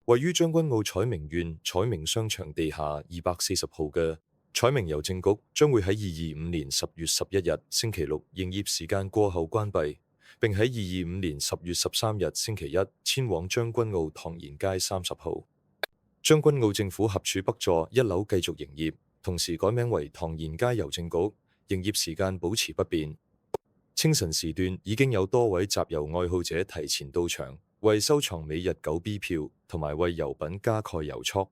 位於將軍澳彩明苑彩明商場地下240號嘅彩明郵政局將會喺2025年10月11日星期六營業時間過後關閉，並喺2025年10月13日星期一遷往將軍澳唐賢街30號。將軍澳政府合署北座1樓繼續營業，同時改名為唐賢街郵政局，營業時間保持不變。清晨時段已經有多位集郵愛好者提前到場，為收藏美日9 B 票同埋為郵品加蓋郵戳。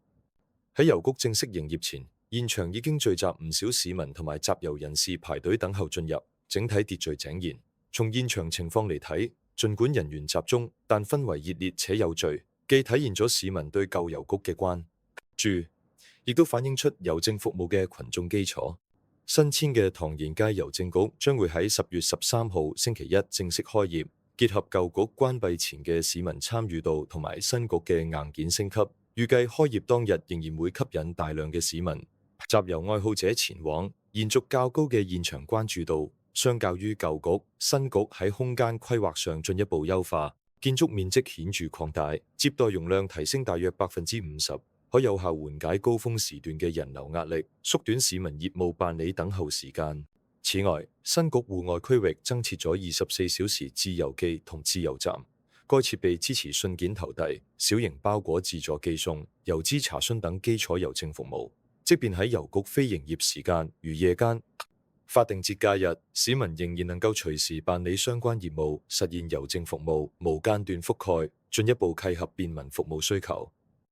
喺郵局正式營業前，現場已經聚集唔少市民同埋集郵人士排隊等候進入，整體秩序井然。從現場情況嚟睇，儘管人員集中，但氛圍熱烈且有序，既體現咗市民對舊郵局嘅關注，亦都反映出郵政服務嘅群眾基礎。新遷嘅唐賢街郵政局將會喺10月13號星期一正式開業，結合舊局關閉前嘅市民參與度同埋新局嘅硬件升級，預計開業當日仍然會吸引大量嘅市民、集郵愛好者前往，延續較高嘅現場關注度。相較於舊局，新局喺空間規劃上進一步優化，建築面積顯著擴大，接待容量提升大約50%。可有效緩解高峰時段嘅人流壓力，縮短市民業務辦理等候時間。此外，新局戶外區域增設咗24小時自郵寄同自郵站，該設備支持信件投遞、小型包裹自助寄送、郵資查詢等基礎郵政服務。即便喺郵局非營業時間，如夜間、法定節假日，市民仍然能夠隨時辦理相關業務，實現郵政服務無間斷覆蓋，進一步契合便民服務需求。